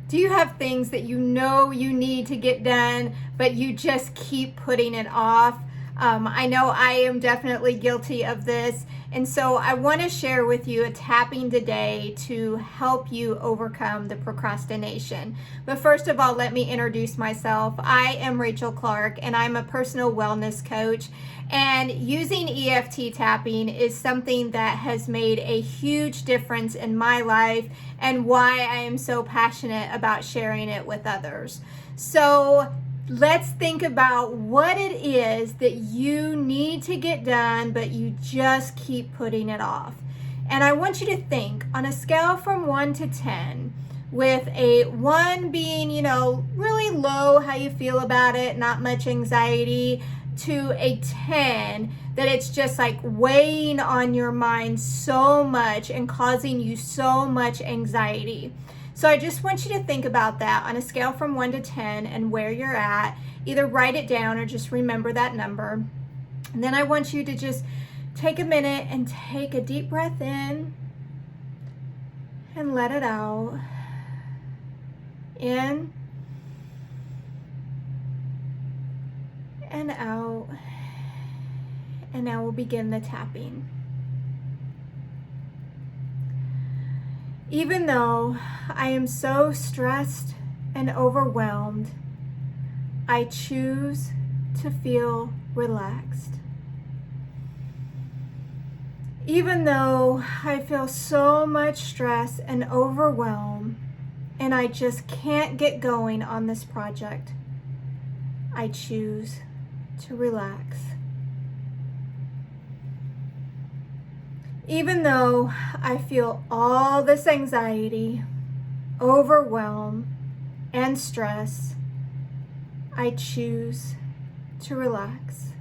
Do you have things that you know you need to get done, but you just keep putting it off? I know I am definitely guilty of this. And so I want to share with you a tapping today to help you overcome the procrastination. But first of all, let me introduce myself. I am Rachael Clark, and I'm a personal wellness coach. And using EFT tapping is something that has made a huge difference in my life and why I am so passionate about sharing it with others. So let's think about what it is that you need to get done, but you just keep putting it off. And I want you to think on a scale from 1 to 10, with a 1 being, really low, how you feel about it, not much anxiety, to a 10, that it's just like weighing on your mind so much and causing you so much anxiety. So I just want you to think about that on a scale from 1 to 10 and where you're at. Either write it down or just remember that number. And then I want you to just take a minute and take a deep breath in and let it out. In and out. And now we'll begin the tapping. Even though I am so stressed and overwhelmed, I choose to feel relaxed. Even though I feel so much stress and overwhelm, and I just can't get going on this project, I choose to relax. Even though I feel all this anxiety, overwhelm, and stress, I choose to relax.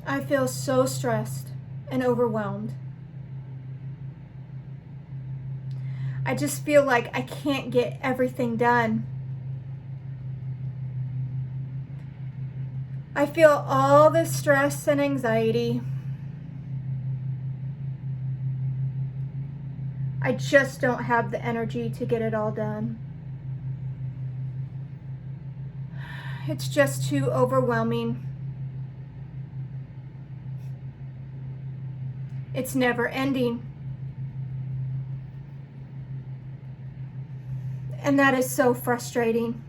I feel so stressed and overwhelmed. I just feel like I can't get everything done. I feel all this stress and anxiety. I just don't have the energy to get it all done. It's just too overwhelming. It's never ending. And that is so frustrating.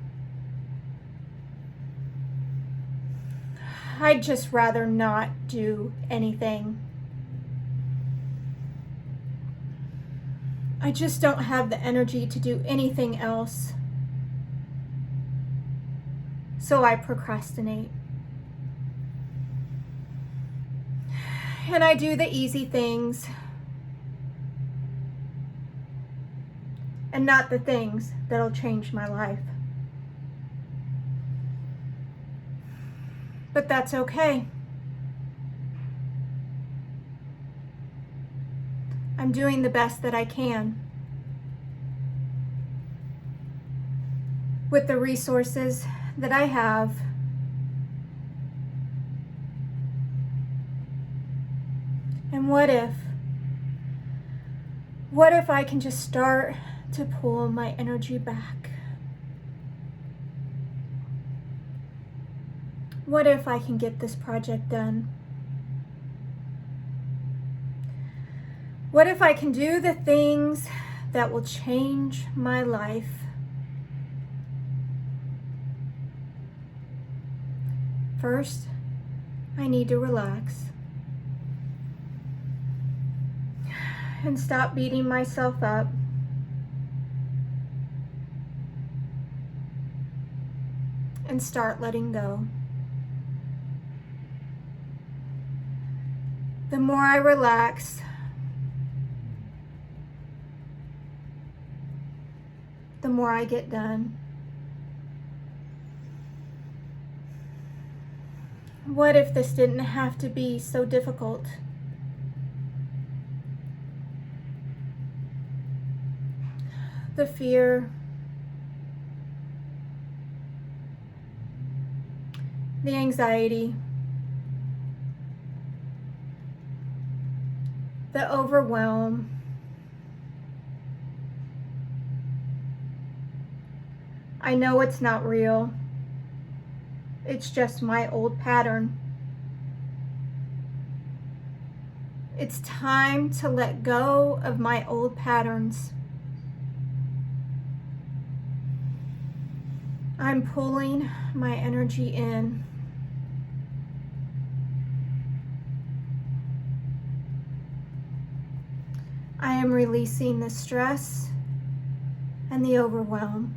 I'd just rather not do anything. I just don't have the energy to do anything else. So I procrastinate. And I do the easy things and not the things that'll change my life. But that's okay. I'm doing the best that I can with the resources that I have. And what if I can just start to pull my energy back? What if I can get this project done? What if I can do the things that will change my life? First, I need to relax and stop beating myself up. And start letting go. The more I relax, the more I get done. What if this didn't have to be so difficult? The fear, the anxiety, the overwhelm, I know it's not real. It's just my old pattern. It's time to let go of my old patterns. I'm pulling my energy in. I am releasing the stress and the overwhelm.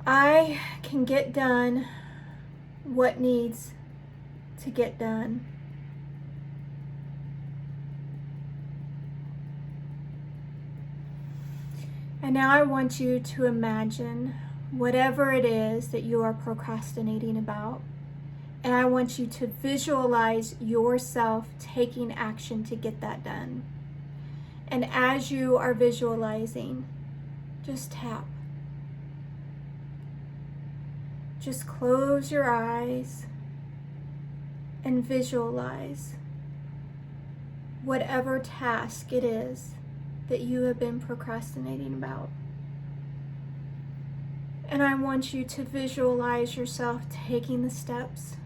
I can get done what needs to get done. And now I want you to imagine whatever it is that you are procrastinating about. And I want you to visualize yourself taking action to get that done. And as you are visualizing, just tap. Just close your eyes and visualize whatever task it is that you have been procrastinating about. And I want you to visualize yourself taking the steps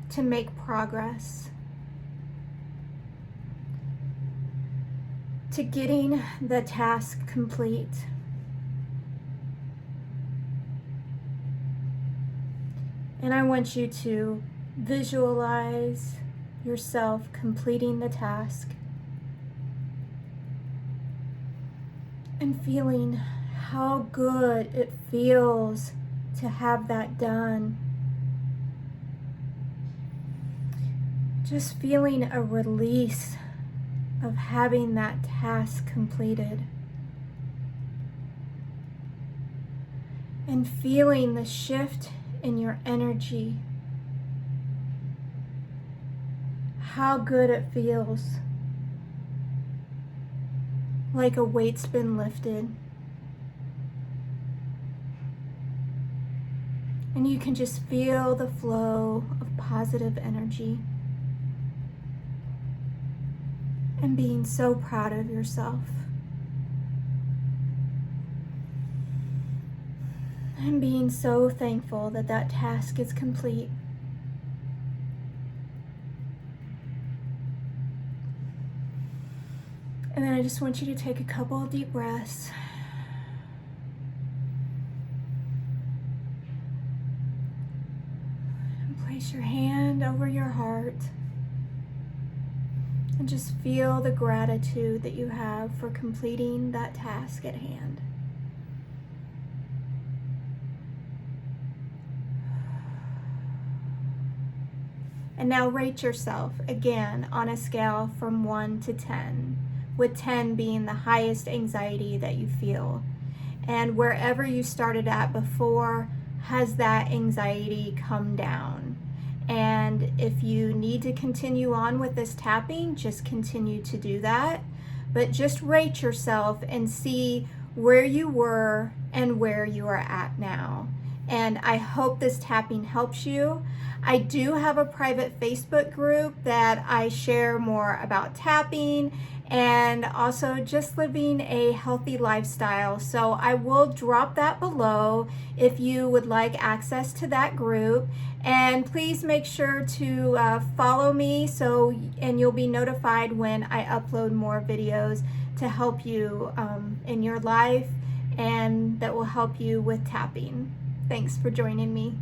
to make progress, to getting the task complete. And I want you to visualize yourself completing the task and feeling how good it feels to have that done. Just feeling a release of having that task completed. And feeling the shift in your energy. How good it feels. Like a weight's been lifted. And you can just feel the flow of positive energy. And being so proud of yourself. And being so thankful that that task is complete. And then I just want you to take a couple of deep breaths. And place your hand over your heart. And just feel the gratitude that you have for completing that task at hand. And now rate yourself again on a scale from 1 to 10, with 10 being the highest anxiety that you feel. And wherever you started at before, has that anxiety come down? And if you need to continue on with this tapping, just continue to do that. But just rate yourself and see where you were and where you are at now. And I hope this tapping helps you. I do have a private Facebook group that I share more about tapping and also just living a healthy lifestyle. So I will drop that below if you would like access to that group. And please make sure to follow me and you'll be notified when I upload more videos to help you in your life and that will help you with tapping. Thanks for joining me.